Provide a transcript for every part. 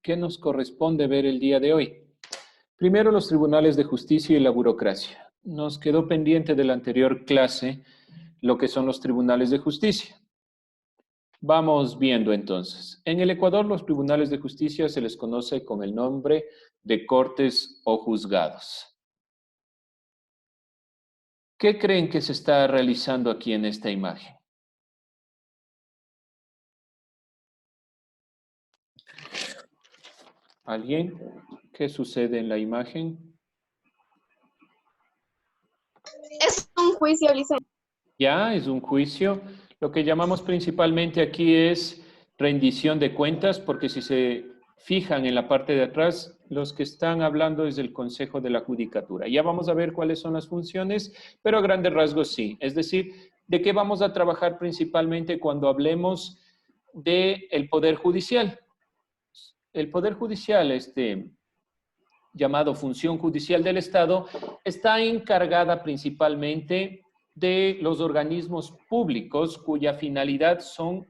¿Qué nos corresponde ver el día de hoy? Primero, los tribunales de justicia y la burocracia. Nos quedó pendiente de la anterior clase lo que son los tribunales de justicia. Vamos viendo entonces. En el Ecuador, los tribunales de justicia se les conoce con el nombre de cortes o juzgados. ¿Qué creen que se está realizando aquí en esta imagen? ¿Alguien? ¿Qué sucede en la imagen? Es un juicio, licenciado. Ya, es un juicio. Lo que llamamos principalmente aquí es rendición de cuentas, porque si se fijan en la parte de atrás, los que están hablando es del Consejo de la Judicatura. Ya vamos a ver cuáles son las funciones, pero a grandes rasgos sí. Es decir, ¿de qué vamos a trabajar principalmente cuando hablemos del Poder Judicial? El Poder Judicial, llamado función judicial del Estado, está encargada principalmente de los organismos públicos cuya finalidad son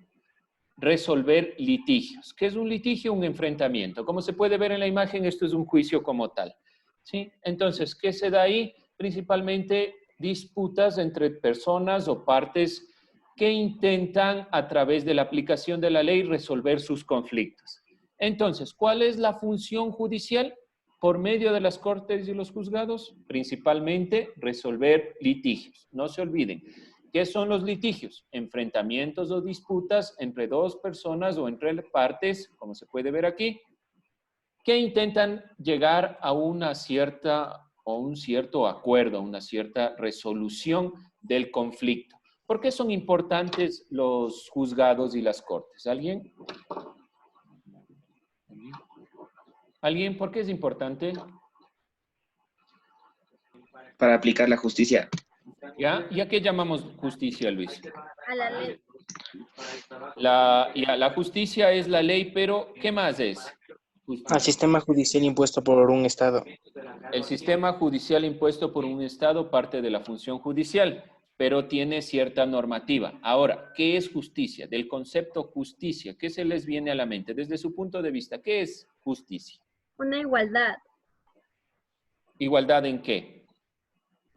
resolver litigios. ¿Qué es un litigio? Un enfrentamiento. Como se puede ver en la imagen, esto es un juicio como tal. ¿Sí? Entonces, ¿qué se da ahí? Principalmente disputas entre personas o partes que intentan, a través de la aplicación de la ley, resolver sus conflictos. Entonces, ¿cuál es la función judicial? Por medio de las cortes y los juzgados, principalmente resolver litigios. No se olviden. ¿Qué son los litigios? Enfrentamientos o disputas entre dos personas o entre partes, como se puede ver aquí, que intentan llegar a una cierta o un cierto acuerdo, a una cierta resolución del conflicto. ¿Por qué son importantes los juzgados y las cortes? ¿Alguien? ¿Alguien? ¿Por qué es importante? Para aplicar la justicia. ¿Ya? ¿Y a qué llamamos justicia, Luis? A la ley. La justicia es la ley, pero ¿qué más es? Al sistema judicial impuesto por un Estado. El sistema judicial impuesto por un Estado parte de la función judicial, pero tiene cierta normativa. Ahora, ¿qué es justicia? Del concepto justicia, ¿qué se les viene a la mente? Desde su punto de vista, ¿qué es justicia? Una igualdad. ¿Igualdad en qué?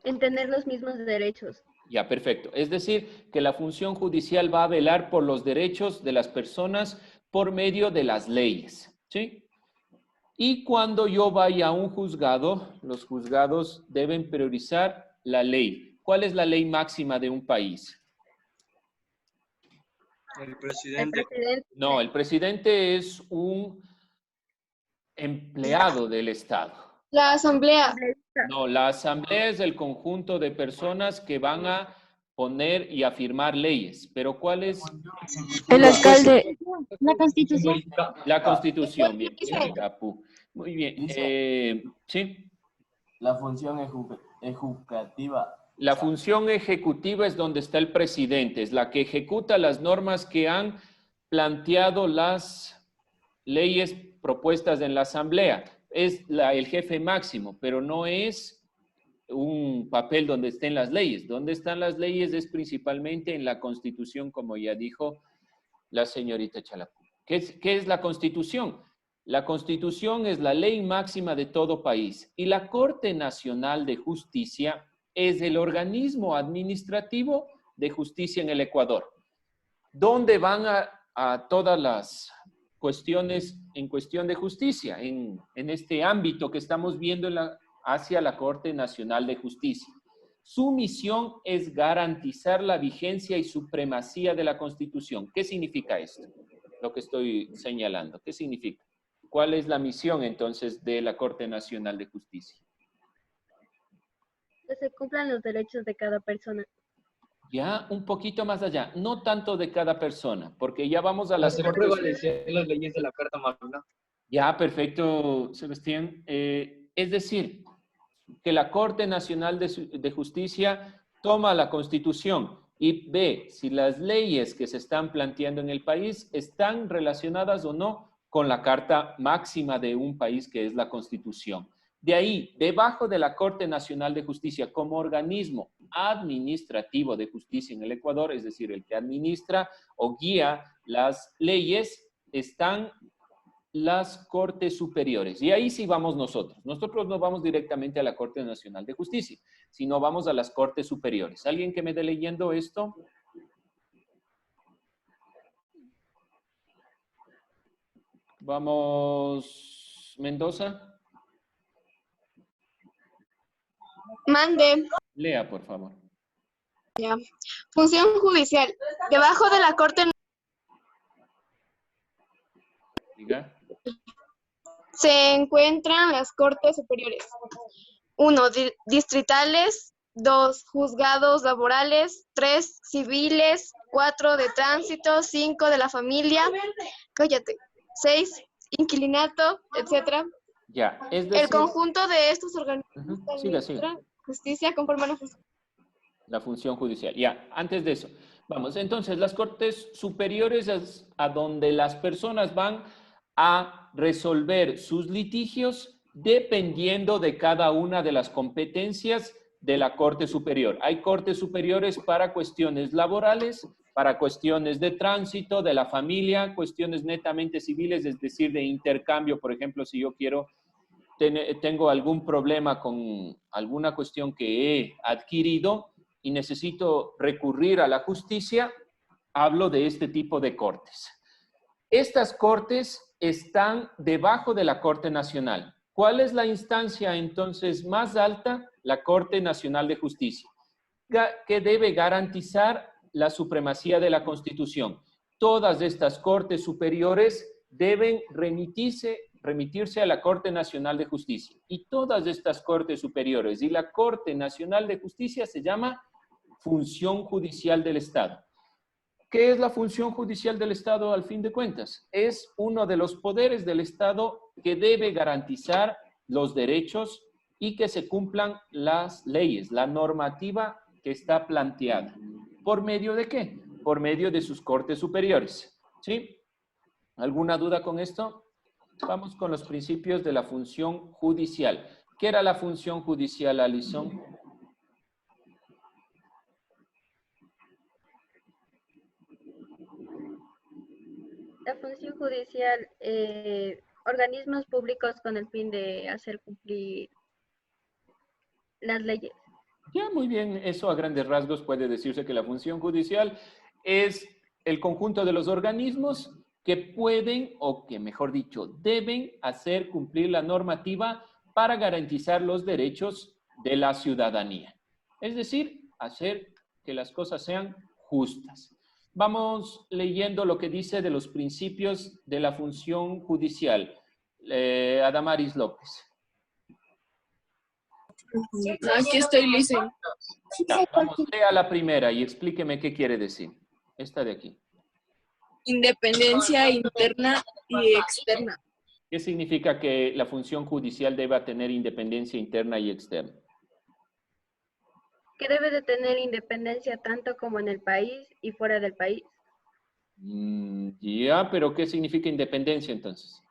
En tener los mismos derechos. Ya, perfecto. Es decir, que la función judicial va a velar por los derechos de las personas por medio de las leyes, ¿sí? Y cuando yo vaya a un juzgado, los juzgados deben priorizar la ley. ¿Cuál es la ley máxima de un país? El El presidente. presidente. No, el presidente es un empleado del Estado. La asamblea. No, la asamblea es el conjunto de personas que van a poner y afirmar leyes. Pero ¿cuál es? El alcalde. La Constitución. La Constitución. Bien, Capu. Muy bien. ¿Sí? La función ejecutiva. La función ejecutiva es donde está el presidente, es la que ejecuta las normas que han planteado las leyes propuestas en la asamblea. Es el jefe máximo, pero no es un papel donde estén las leyes. Donde están las leyes es principalmente en la Constitución, como ya dijo la señorita Chalapú. ¿Qué es la Constitución? La Constitución es la ley máxima de todo país y la Corte Nacional de Justicia es el organismo administrativo de justicia en el Ecuador, donde van a todas las cuestiones en cuestión de justicia, en este ámbito que estamos viendo hacia la Corte Nacional de Justicia. Su misión es garantizar la vigencia y supremacía de la Constitución. ¿Qué significa esto? Lo que estoy señalando. ¿Qué significa? ¿Cuál es la misión entonces de la Corte Nacional de Justicia? Que se cumplan los derechos de cada persona. Ya, un poquito más allá. No tanto de cada persona, porque ya vamos a las Hacer cortes. prevalecer las leyes de la Carta Magna. Ya, perfecto, Sebastián. Es decir, que la Corte Nacional de Justicia toma la Constitución y ve si las leyes que se están planteando en el país están relacionadas o no con la Carta Máxima de un país, que es la Constitución. De ahí, debajo de la Corte Nacional de Justicia, como organismo administrativo de justicia en el Ecuador, es decir, el que administra o guía las leyes, están las Cortes Superiores. Y ahí sí vamos nosotros. Nosotros no vamos directamente a la Corte Nacional de Justicia, sino vamos a las Cortes Superiores. ¿Alguien que me dé leyendo esto? Vamos, Mendoza. Mande. Lea, por favor. Función judicial. Debajo de la Corte Diga. se encuentran las Cortes Superiores. 1. Distritales. 2. Juzgados laborales. 3. Civiles. 4. De tránsito. 5. De la familia. Cállate. 6. Inquilinato, etc. Ya, es decir... El conjunto de estos organismos Siga, siga. justicia conforme La función judicial. Ya, antes de eso. Vamos, entonces, las Cortes Superiores es a donde las personas van a resolver sus litigios dependiendo de cada una de las competencias de la Corte Superior. Hay Cortes Superiores para cuestiones laborales, para cuestiones de tránsito, de la familia, cuestiones netamente civiles, es decir, de intercambio. Por ejemplo, si yo tengo algún problema con alguna cuestión que he adquirido y necesito recurrir a la justicia, hablo de este tipo de cortes. Estas cortes están debajo de la Corte Nacional. ¿Cuál es la instancia entonces más alta? La Corte Nacional de Justicia, que debe garantizar la supremacía de la Constitución. Todas estas cortes superiores deben remitirse a la Corte Nacional de Justicia. Y todas estas cortes superiores y la Corte Nacional de Justicia se llama Función Judicial del Estado. ¿Qué es la función judicial del Estado al fin de cuentas? Es uno de los poderes del Estado que debe garantizar los derechos y que se cumplan las leyes, la normativa que está planteada. ¿Por medio de qué? Por medio de sus cortes superiores. ¿Sí? ¿Alguna duda con esto? Vamos con los principios de la función judicial. ¿Qué era la función judicial, Alison? La función judicial, organismos públicos con el fin de hacer cumplir las leyes. Ya, muy bien. Eso a grandes rasgos puede decirse que la función judicial es el conjunto de los organismos que pueden, o que mejor dicho, deben hacer cumplir la normativa para garantizar los derechos de la ciudadanía. Es decir, hacer que las cosas sean justas. Vamos leyendo lo que dice de los principios de la función judicial. Adamaris López. Aquí estoy, Lisa. Vamos, lea la primera y explíqueme qué quiere decir. Esta de aquí. Independencia interna y externa. ¿Qué significa que la función judicial deba tener independencia interna y externa? Que debe de tener independencia tanto como en el país y fuera del país. Ya, pero ¿qué significa independencia entonces?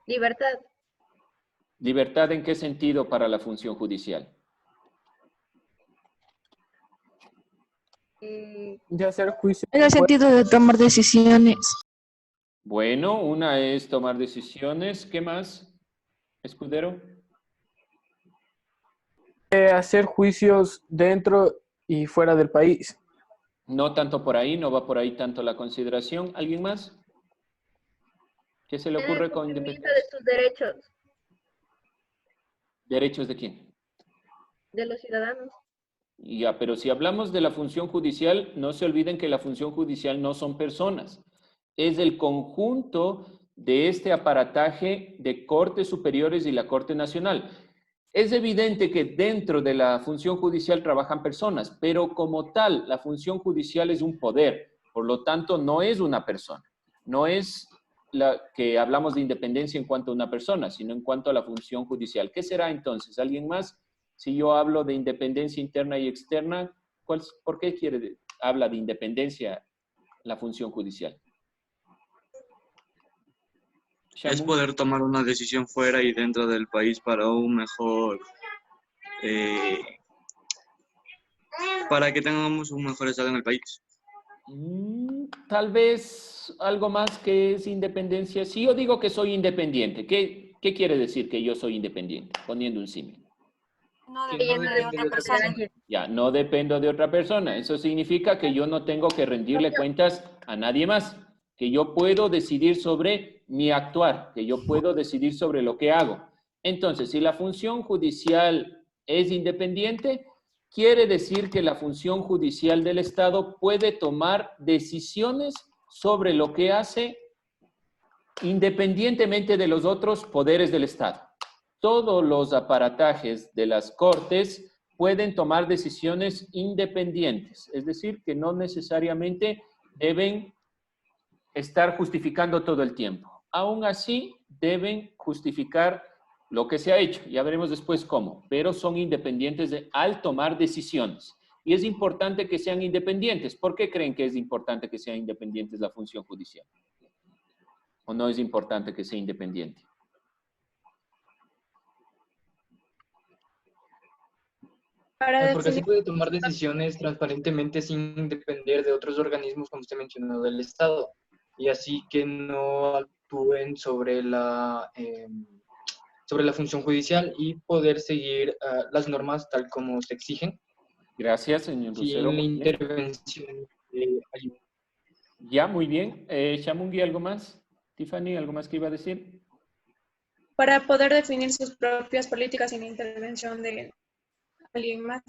Libertad. ¿Libertad en qué sentido para la función judicial? De hacer juicio. En el sentido de tomar decisiones. Bueno, una es tomar decisiones. ¿Qué más, Escudero? Hacer juicios dentro y fuera del país. No tanto por ahí, no va por ahí tanto la consideración. ¿Alguien más? ¿Qué se le ocurre con independencia? De sus derechos. ¿Derechos de quién? De los ciudadanos. Ya, pero si hablamos de la función judicial, no se olviden que la función judicial no son personas. Es el conjunto de este aparataje de cortes superiores y la Corte Nacional. Es evidente que dentro de la función judicial trabajan personas, pero como tal, la función judicial es un poder. Por lo tanto, no es una persona. No es la que hablamos de independencia en cuanto a una persona, sino en cuanto a la función judicial. ¿Qué será entonces? ¿Alguien más? Si yo hablo de independencia interna y externa, ¿por qué habla de independencia la función judicial? Es poder tomar una decisión fuera y dentro del país para un mejor, para que tengamos un mejor estado en el país. Tal vez algo más que es independencia. Si yo digo que soy independiente, ¿qué quiere decir que yo soy independiente? Poniendo un símil. No Que depende no de depende otra de persona. alguien. Ya, no dependo de otra persona. Eso significa que yo no tengo que rendirle cuentas a nadie más, que yo puedo decidir sobre mi actuar, que yo puedo decidir sobre lo que hago. Entonces, si la función judicial es independiente, quiere decir que la función judicial del Estado puede tomar decisiones sobre lo que hace independientemente de los otros poderes del Estado. Todos los aparatajes de las cortes pueden tomar decisiones independientes, es decir, que no necesariamente deben estar justificando todo el tiempo. Aún así, deben justificar lo que se ha hecho, ya veremos después cómo, pero son independientes al tomar decisiones. Y es importante que sean independientes. ¿Por qué creen que es importante que sean independientes la función judicial? ¿O no es importante que sea independiente? Porque así puede tomar decisiones transparentemente sin depender de otros organismos, como usted mencionó, del Estado, y así que no actúen sobre la función judicial y poder seguir las normas tal como se exigen. Gracias, señor Lucero. Sin la intervención de ayuda. Ya, muy bien. Shamungi, ¿algo más? Tiffany, ¿algo más que iba a decir? Para poder definir sus propias políticas sin la intervención de alguien más.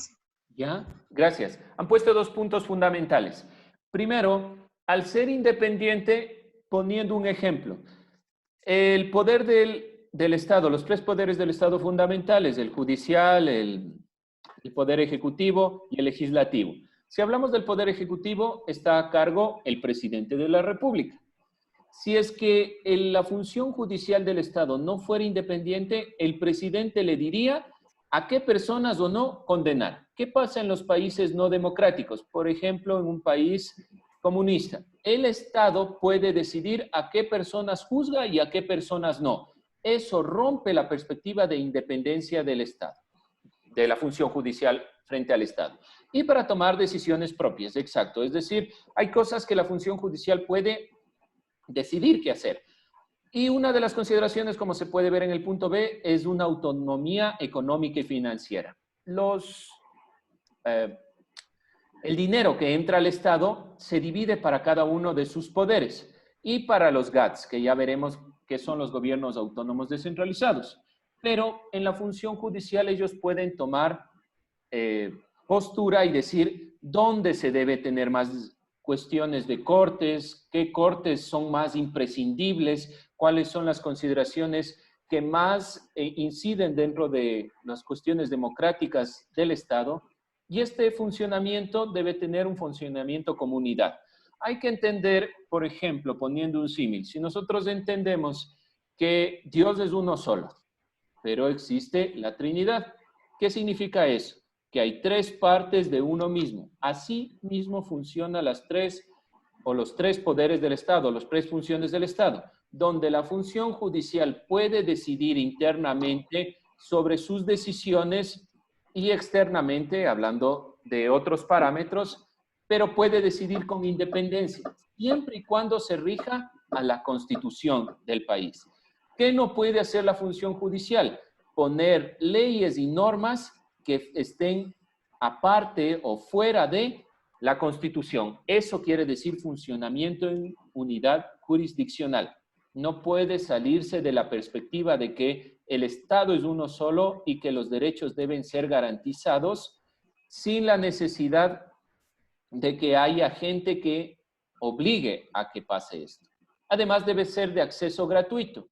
Ya, gracias. Han puesto dos puntos fundamentales. Primero, al ser independiente, poniendo un ejemplo, el poder del Estado, los tres poderes del Estado fundamentales, el judicial, el poder ejecutivo y el legislativo. Si hablamos del poder ejecutivo, está a cargo el presidente de la República. Si es que la función judicial del Estado no fuera independiente, el presidente le diría a qué personas o no condenar. ¿Qué pasa en los países no democráticos? Por ejemplo, en un país comunista. El Estado puede decidir a qué personas juzga y a qué personas no. Eso rompe la perspectiva de independencia del Estado, de la función judicial frente al Estado. Y para tomar decisiones propias, exacto. Es decir, hay cosas que la función judicial puede decidir qué hacer. Y una de las consideraciones, como se puede ver en el punto B, es una autonomía económica y financiera. El dinero que entra al Estado se divide para cada uno de sus poderes y para los GATS, que ya veremos que son los gobiernos autónomos descentralizados. Pero en la función judicial ellos pueden tomar postura y decir dónde se debe tener más cuestiones de cortes, qué cortes son más imprescindibles, cuáles son las consideraciones que más inciden dentro de las cuestiones democráticas del Estado. Y este funcionamiento debe tener un funcionamiento comunidad. Hay que entender, por ejemplo, poniendo un símil, si nosotros entendemos que Dios es uno solo, pero existe la Trinidad. ¿Qué significa eso? Que hay tres partes de uno mismo. Así mismo funcionan los tres poderes del Estado, las tres funciones del Estado, donde la función judicial puede decidir internamente sobre sus decisiones y externamente, hablando de otros parámetros, pero puede decidir con independencia, siempre y cuando se rija a la Constitución del país. ¿Qué no puede hacer la función judicial? Poner leyes y normas que estén aparte o fuera de la Constitución. Eso quiere decir funcionamiento en unidad jurisdiccional. No puede salirse de la perspectiva de que el Estado es uno solo y que los derechos deben ser garantizados sin la necesidad de que haya gente que obligue a que pase esto. Además, debe ser de acceso gratuito.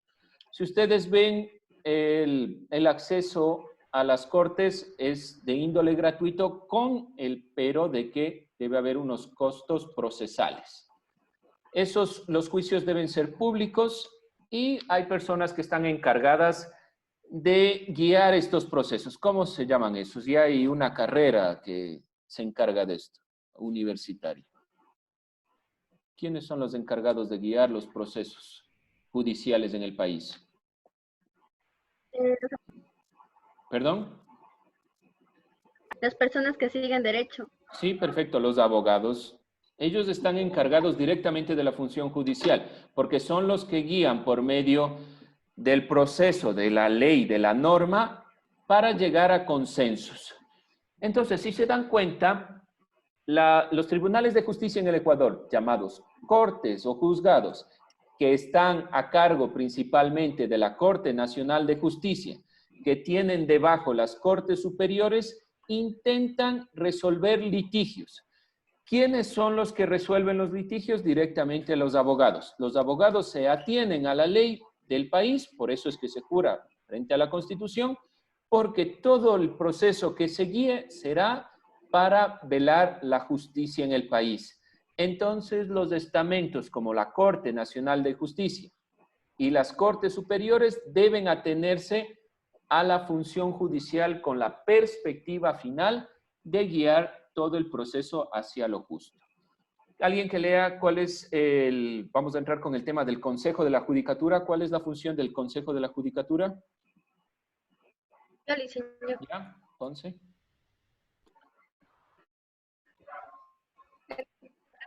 Si ustedes ven el acceso a las cortes es de índole gratuito con el pero de que debe haber unos costos procesales. Los juicios deben ser públicos y hay personas que están encargadas de guiar estos procesos. ¿Cómo se llaman esos? Ya hay una carrera que se encarga de esto, universitaria. ¿Quiénes son los encargados de guiar los procesos judiciales en el país? ¿Perdón? Las personas que siguen derecho. Sí, perfecto, los abogados Ellos están encargados directamente de la función judicial, porque son los que guían por medio del proceso, de la ley, de la norma, para llegar a consensos. Entonces, si se dan cuenta, los tribunales de justicia en el Ecuador, llamados cortes o juzgados, que están a cargo principalmente de la Corte Nacional de Justicia, que tienen debajo las Cortes Superiores, intentan resolver litigios. ¿Quiénes son los que resuelven los litigios? Directamente los abogados. Los abogados se atienen a la ley del país, por eso es que se jura frente a la Constitución, porque todo el proceso que se guíe será para velar la justicia en el país. Entonces, los estamentos como la Corte Nacional de Justicia y las Cortes Superiores deben atenerse a la función judicial con la perspectiva final de guiar todo el proceso hacia lo justo. Alguien que lea cuál es vamos a entrar con el tema del Consejo de la Judicatura. ¿Cuál es la función del Consejo de la Judicatura? Dale, señor. Ya, entonces. El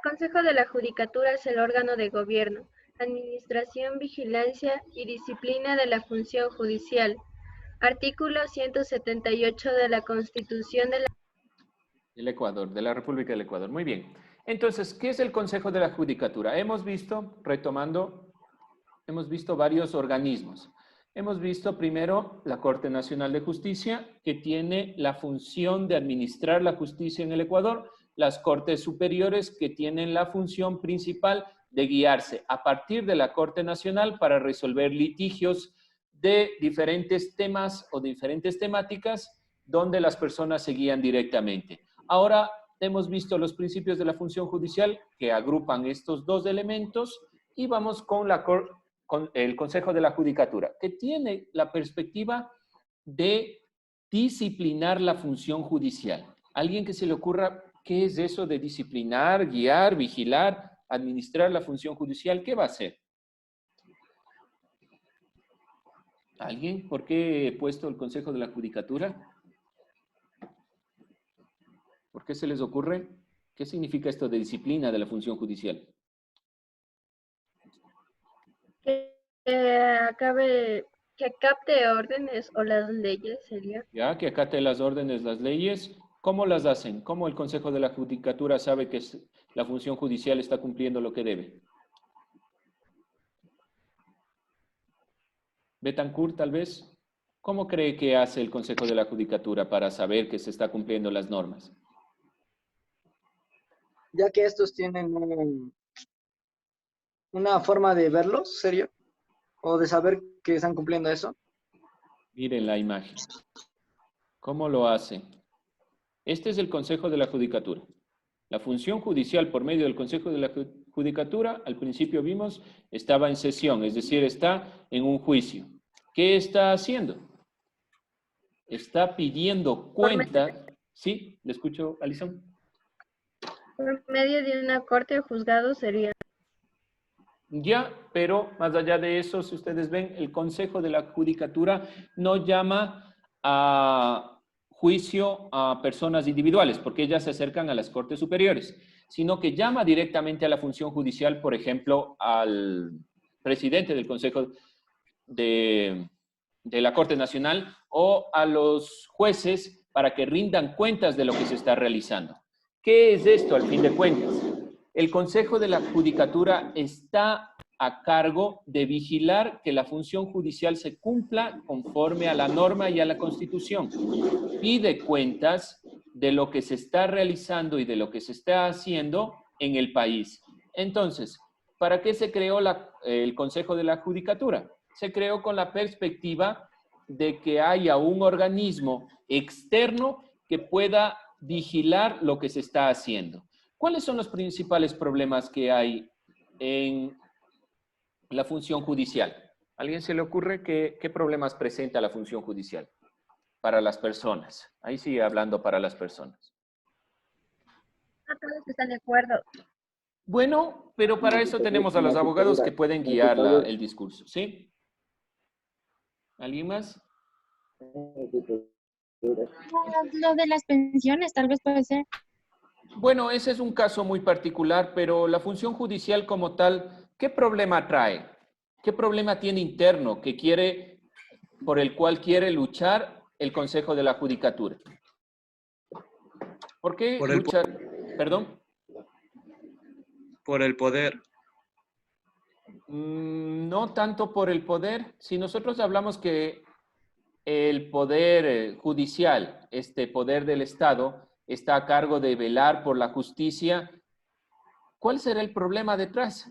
Consejo de la Judicatura es el órgano de gobierno, administración, vigilancia y disciplina de la función judicial. Artículo 178 de la Constitución del Ecuador, de la República del Ecuador. Muy bien. Entonces, ¿qué es el Consejo de la Judicatura? Hemos visto, retomando, hemos visto varios organismos. Hemos visto primero la Corte Nacional de Justicia, que tiene la función de administrar la justicia en el Ecuador, las Cortes Superiores, que tienen la función principal de guiarse a partir de la Corte Nacional para resolver litigios de diferentes temas o diferentes temáticas donde las personas se guían directamente. Ahora hemos visto los principios de la función judicial que agrupan estos dos elementos y vamos con el Consejo de la Judicatura, que tiene la perspectiva de disciplinar la función judicial. ¿Alguien que se le ocurra qué es eso de disciplinar, guiar, vigilar, administrar la función judicial? ¿Qué va a hacer? ¿Alguien? ¿Por qué he puesto el Consejo de la Judicatura? ¿Por qué se les ocurre? ¿Qué significa esto de disciplina de la función judicial? que capte órdenes o las leyes, sería. Ya, que acate las órdenes, las leyes. ¿Cómo las hacen? ¿Cómo el Consejo de la Judicatura sabe que la función judicial está cumpliendo lo que debe? Betancourt, tal vez. ¿Cómo cree que hace el Consejo de la Judicatura para saber que se está cumpliendo las normas? Ya que estos tienen una forma de verlos, ¿serio? O de saber que están cumpliendo eso. Miren la imagen. ¿Cómo lo hace? Este es el Consejo de la Judicatura. La función judicial por medio del Consejo de la Judicatura, al principio vimos, estaba en sesión, es decir, está en un juicio. ¿Qué está haciendo? Está pidiendo cuenta. ¿Sí? ¿Le escucho, Alison? Por medio de una corte o juzgado sería. Ya, pero más allá de eso, si ustedes ven, el Consejo de la Judicatura no llama a juicio a personas individuales, porque ellas se acercan a las Cortes Superiores, sino que llama directamente a la función judicial, por ejemplo, al presidente del Consejo de la Corte Nacional o a los jueces para que rindan cuentas de lo que se está realizando. ¿Qué es esto al fin de cuentas? El Consejo de la Judicatura está a cargo de vigilar que la función judicial se cumpla conforme a la norma y a la Constitución. Pide cuentas de lo que se está realizando y de lo que se está haciendo en el país. Entonces, ¿para qué se creó el Consejo de la Judicatura? Se creó con la perspectiva de que haya un organismo externo que pueda vigilar lo que se está haciendo. ¿Cuáles son los principales problemas que hay en la función judicial? ¿A alguien se le ocurre qué problemas presenta la función judicial para las personas? Ahí sigue hablando para las personas. No todos están de acuerdo. Bueno, pero para eso tenemos a los abogados que pueden guiar el discurso, ¿sí? ¿Alguien más? Lo de las pensiones, tal vez puede ser. Bueno, ese es un caso muy particular, pero la función judicial como tal, ¿qué problema trae? ¿Qué problema tiene interno por el cual quiere luchar el Consejo de la Judicatura? ¿Por qué luchar? ¿Perdón? Por el poder. No tanto por el poder. Si nosotros hablamos que el poder judicial, este poder del Estado, está a cargo de velar por la justicia, ¿cuál será el problema detrás?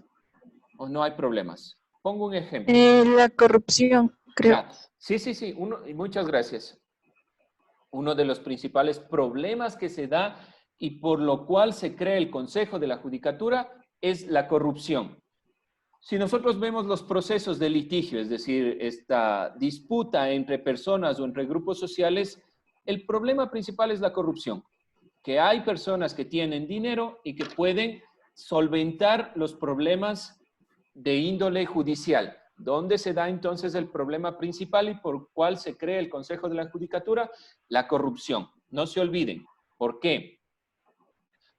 ¿O no hay problemas? Pongo un ejemplo. La corrupción, creo. Ya. Sí. Y muchas gracias. Uno de los principales problemas que se da y por lo cual se crea el Consejo de la Judicatura es la corrupción. Si nosotros vemos los procesos de litigio, es decir, esta disputa entre personas o entre grupos sociales, el problema principal es la corrupción. Que hay personas que tienen dinero y que pueden solventar los problemas de índole judicial. ¿Dónde se da entonces el problema principal y por cuál se crea el Consejo de la Judicatura? La corrupción. No se olviden. ¿Por qué?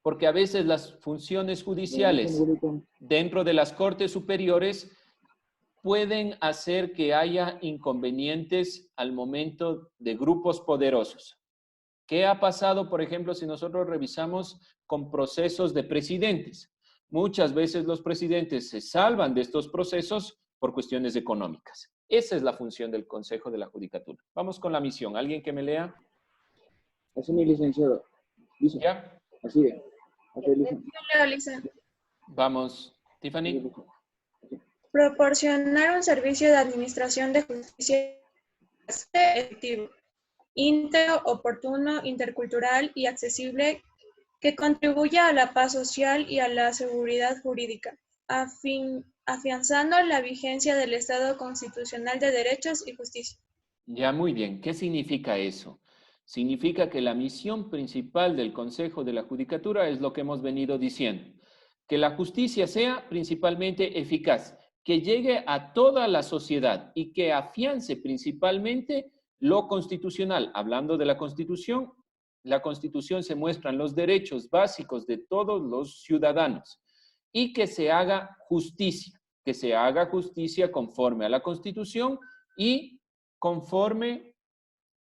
Porque a veces las funciones judiciales dentro de las Cortes Superiores pueden hacer que haya inconvenientes al momento de grupos poderosos. ¿Qué ha pasado, por ejemplo, si nosotros revisamos con procesos de presidentes? Muchas veces los presidentes se salvan de estos procesos por cuestiones económicas. Esa es la función del Consejo de la Judicatura. Vamos con la misión. ¿Alguien que me lea? Así mi licenciado. Listo. ¿Ya? Así es. Lisa. Vamos, Tiffany. Proporcionar un servicio de administración de justicia efectivo, íntegro, oportuno, intercultural y accesible que contribuya a la paz social y a la seguridad jurídica, afianzando la vigencia del Estado constitucional de derechos y justicia. Ya, muy bien. ¿Qué significa eso? Significa que la misión principal del Consejo de la Judicatura es lo que hemos venido diciendo, que la justicia sea principalmente eficaz, que llegue a toda la sociedad y que afiance principalmente lo constitucional. Hablando de la Constitución se muestran los derechos básicos de todos los ciudadanos y que se haga justicia conforme a la Constitución y conforme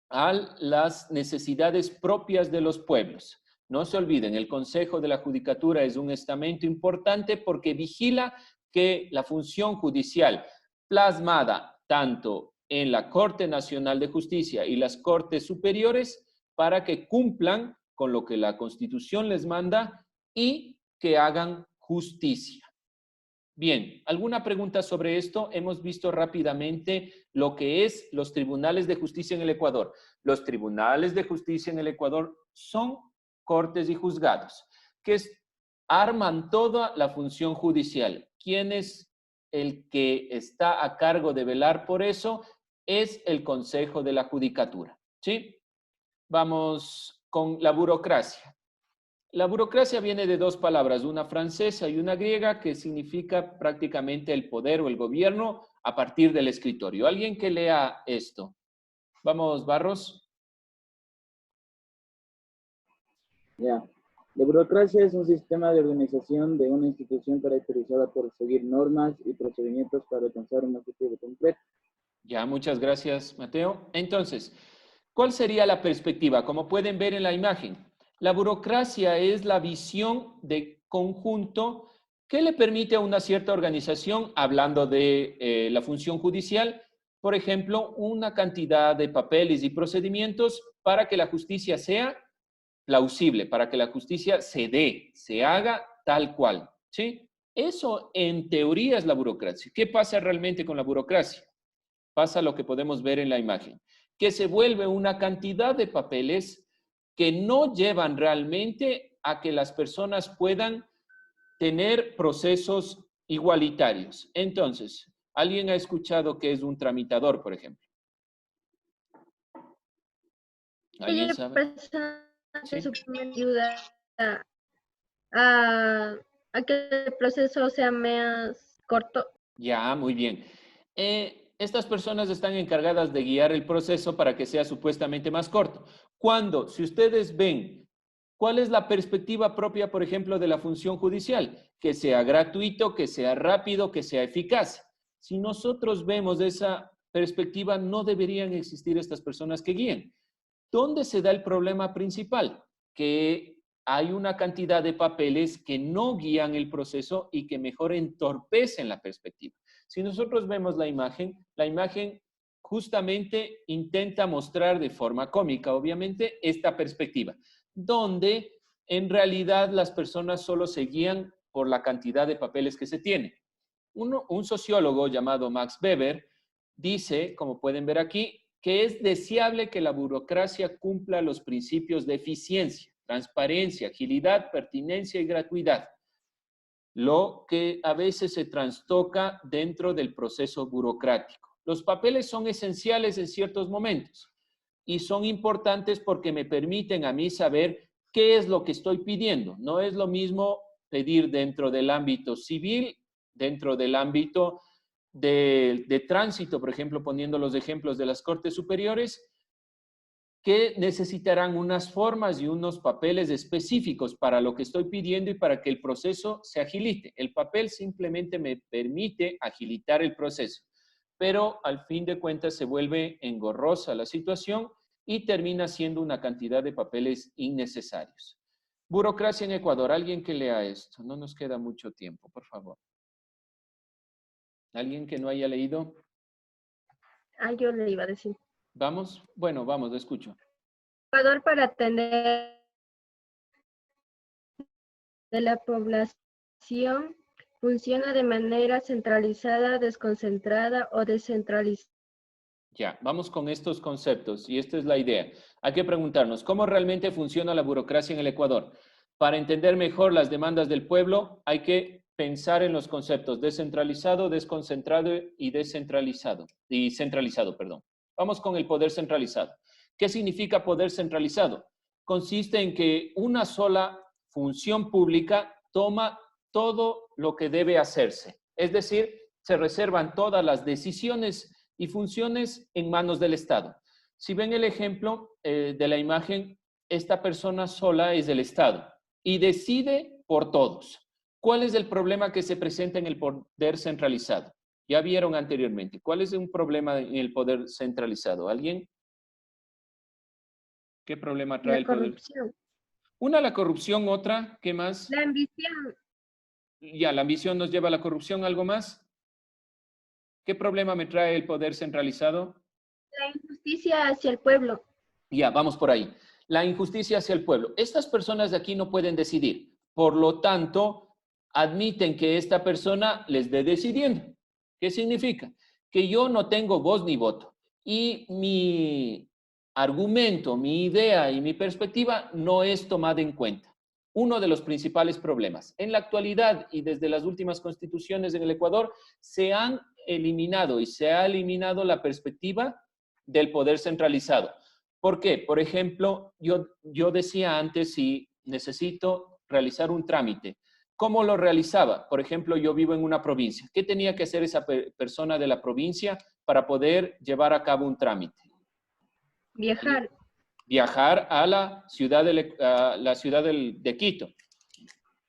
a las necesidades propias de los pueblos. No se olviden, el Consejo de la Judicatura es un estamento importante porque vigila que la función judicial plasmada tanto en la Corte Nacional de Justicia y las Cortes Superiores para que cumplan con lo que la Constitución les manda y que hagan justicia. Bien, ¿alguna pregunta sobre esto? Hemos visto rápidamente lo que es los tribunales de justicia en el Ecuador. Los tribunales de justicia en el Ecuador son cortes y juzgados que arman toda la función judicial. ¿Quién es el que está a cargo de velar por eso? Es el Consejo de la Judicatura, ¿sí? Vamos con la burocracia. La burocracia viene de dos palabras, una francesa y una griega, que significa prácticamente el poder o el gobierno a partir del escritorio. ¿Alguien que lea esto? Vamos, Barros. Ya. La burocracia es un sistema de organización de una institución caracterizada por seguir normas y procedimientos para alcanzar un objetivo concreto. Ya, muchas gracias, Mateo. Entonces, ¿cuál sería la perspectiva? Como pueden ver en la imagen, la burocracia es la visión de conjunto que le permite a una cierta organización, hablando de la función judicial, por ejemplo, una cantidad de papeles y procedimientos para que la justicia sea plausible, para que la justicia se haga tal cual, ¿sí? Eso en teoría es la burocracia. ¿Qué pasa realmente con la burocracia? Pasa lo que podemos ver en la imagen, que se vuelve una cantidad de papeles que no llevan realmente a que las personas puedan tener procesos igualitarios. Entonces, ¿alguien ha escuchado qué es un tramitador, por ejemplo? ¿Alguien sabe? ¿Sí? Ayuda a que el proceso sea más corto. Ya, muy bien. Estas personas están encargadas de guiar el proceso para que sea supuestamente más corto. Si ustedes ven ¿Cuál es la perspectiva propia, por ejemplo, de la función judicial? Que sea gratuito, que sea rápido, que sea eficaz. Si nosotros vemos de esa perspectiva, no deberían existir estas personas que guíen. ¿Dónde se da el problema principal? Que hay una cantidad de papeles que no guían el proceso y que mejor entorpecen la perspectiva. Si nosotros vemos la imagen justamente intenta mostrar de forma cómica, obviamente, esta perspectiva, donde en realidad las personas solo se guían por la cantidad de papeles que se tiene. Un sociólogo llamado Max Weber dice, como pueden ver aquí, que es deseable que la burocracia cumpla los principios de eficiencia, transparencia, agilidad, pertinencia y gratuidad, lo que a veces se trastoca dentro del proceso burocrático. Los papeles son esenciales en ciertos momentos y son importantes porque me permiten a mí saber qué es lo que estoy pidiendo. No es lo mismo pedir dentro del ámbito civil, dentro del ámbito de tránsito, por ejemplo, poniendo los ejemplos de las Cortes Superiores, que necesitarán unas formas y unos papeles específicos para lo que estoy pidiendo y para que el proceso se agilite. El papel simplemente me permite agilitar el proceso, pero al fin de cuentas se vuelve engorrosa la situación y termina siendo una cantidad de papeles innecesarios. Burocracia en Ecuador. Alguien que lea esto. No nos queda mucho tiempo, por favor. ¿Alguien que no haya leído? Yo le iba a decir. ¿Vamos? Bueno, vamos, lo escucho. Ecuador, para atender de la población, funciona de manera centralizada, desconcentrada o descentralizada. Ya, vamos con estos conceptos y esta es la idea. Hay que preguntarnos, ¿cómo realmente funciona la burocracia en el Ecuador? Para entender mejor las demandas del pueblo, hay que pensar en los conceptos descentralizado, desconcentrado y centralizado, perdón. Vamos con el poder centralizado. ¿Qué significa poder centralizado? Consiste en que una sola función pública toma todo lo que debe hacerse. Es decir, se reservan todas las decisiones y funciones en manos del Estado. Si ven el ejemplo de la imagen, esta persona sola es del Estado y decide por todos. ¿Cuál es el problema que se presenta en el poder centralizado? Ya vieron anteriormente. ¿Cuál es un problema en el poder centralizado? ¿Alguien? ¿Qué problema trae el poder? La corrupción. Una, la corrupción. Otra, ¿qué más? La ambición. Ya, la ambición nos lleva a la corrupción. ¿Algo más? ¿Qué problema me trae el poder centralizado? La injusticia hacia el pueblo. Ya, vamos por ahí. La injusticia hacia el pueblo. Estas personas de aquí no pueden decidir. Por lo tanto, admiten que esta persona les dé decidiendo. ¿Qué significa? Que yo no tengo voz ni voto. Y mi argumento, mi idea y mi perspectiva no es tomada en cuenta. Uno de los principales problemas. En la actualidad y desde las últimas constituciones en el Ecuador se han eliminado y se ha eliminado la perspectiva del poder centralizado. ¿Por qué? Por ejemplo, yo decía antes, si necesito realizar un trámite, ¿cómo lo realizaba? Por ejemplo, yo vivo en una provincia. ¿Qué tenía que hacer esa persona de la provincia para poder llevar a cabo un trámite? Viajar. Viajar a la ciudad de Quito.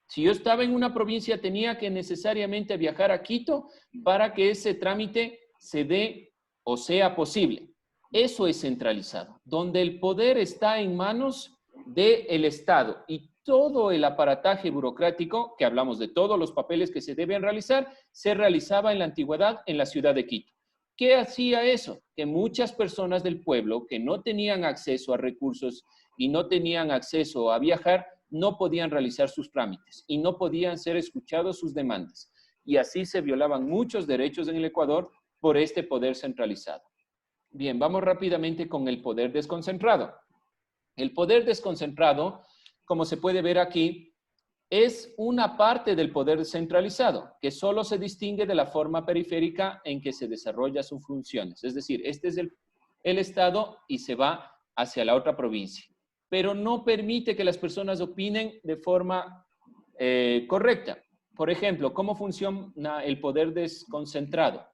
Si yo estaba en una provincia, tenía que necesariamente viajar a Quito para que ese trámite se dé o sea posible. Eso es centralizado, donde el poder está en manos del Estado y todo el aparataje burocrático, que hablamos de todos los papeles que se deben realizar, se realizaba en la antigüedad en la ciudad de Quito. ¿Qué hacía eso? Que muchas personas del pueblo que no tenían acceso a recursos y no tenían acceso a viajar, no podían realizar sus trámites y no podían ser escuchados sus demandas. Y así se violaban muchos derechos en el Ecuador por este poder centralizado. Bien, vamos rápidamente con el poder desconcentrado. El poder desconcentrado, como se puede ver aquí, es una parte del poder centralizado que solo se distingue de la forma periférica en que se desarrolla sus funciones. Es decir, este es el Estado y se va hacia la otra provincia, pero no permite que las personas opinen de forma correcta. Por ejemplo, ¿cómo funciona el poder desconcentrado?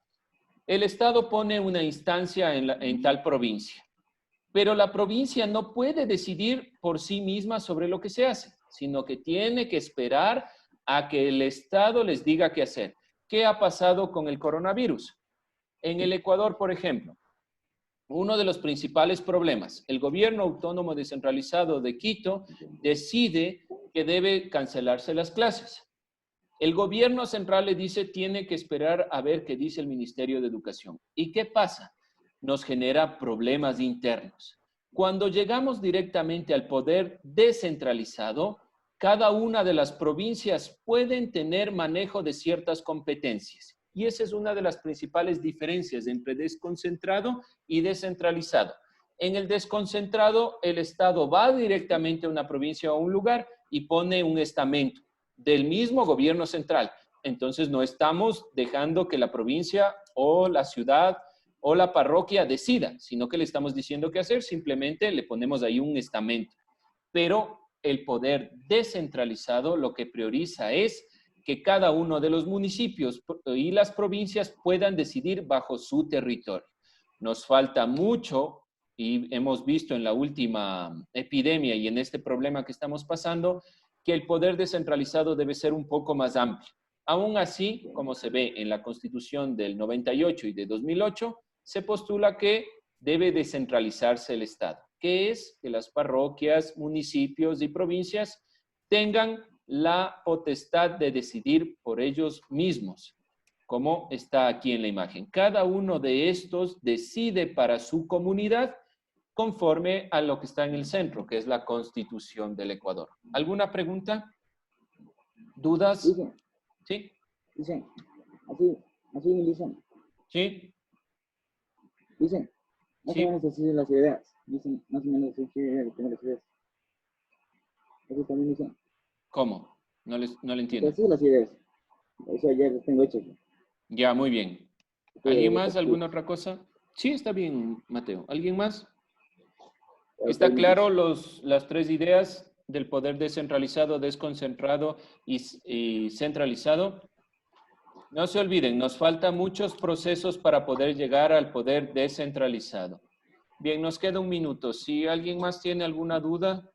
El Estado pone una instancia en tal provincia. Pero la provincia no puede decidir por sí misma sobre lo que se hace, sino que tiene que esperar a que el Estado les diga qué hacer. ¿Qué ha pasado con el coronavirus? En el Ecuador, por ejemplo, uno de los principales problemas, el gobierno autónomo descentralizado de Quito decide que debe cancelarse las clases. El gobierno central le dice tiene que esperar a ver qué dice el Ministerio de Educación. ¿Y qué pasa? Nos genera problemas internos. Cuando llegamos directamente al poder descentralizado, cada una de las provincias pueden tener manejo de ciertas competencias. Y esa es una de las principales diferencias entre desconcentrado y descentralizado. En el desconcentrado, el Estado va directamente a una provincia o a un lugar y pone un estamento del mismo gobierno central. Entonces, no estamos dejando que la provincia o la ciudad o la parroquia decida, sino que le estamos diciendo qué hacer, simplemente le ponemos ahí un estamento. Pero el poder descentralizado lo que prioriza es que cada uno de los municipios y las provincias puedan decidir bajo su territorio. Nos falta mucho y hemos visto en la última epidemia y en este problema que estamos pasando que el poder descentralizado debe ser un poco más amplio. Aún así, como se ve en la Constitución del 98 y de 2008, se postula que debe descentralizarse el Estado, que es que las parroquias, municipios y provincias tengan la potestad de decidir por ellos mismos, como está aquí en la imagen. Cada uno de estos decide para su comunidad conforme a lo que está en el centro, que es la Constitución del Ecuador. ¿Alguna pregunta? ¿Dudas? Dicen, ¿Sí? dicen, así dicen. ¿Sí? Dicen, más o menos así son las ideas. Dicen, más o menos así son las ideas. Eso también dicen. ¿Cómo? No le entiendo. Así las ideas. O sea, ya las tengo hechas. Ya, muy bien. ¿Alguien más? ¿Alguna otra cosa? Sí, está bien, Mateo. ¿Alguien más? ¿Está claro las tres ideas del poder descentralizado, desconcentrado y centralizado? No se olviden, nos faltan muchos procesos para poder llegar al poder descentralizado. Bien, nos queda un minuto. Si alguien más tiene alguna duda,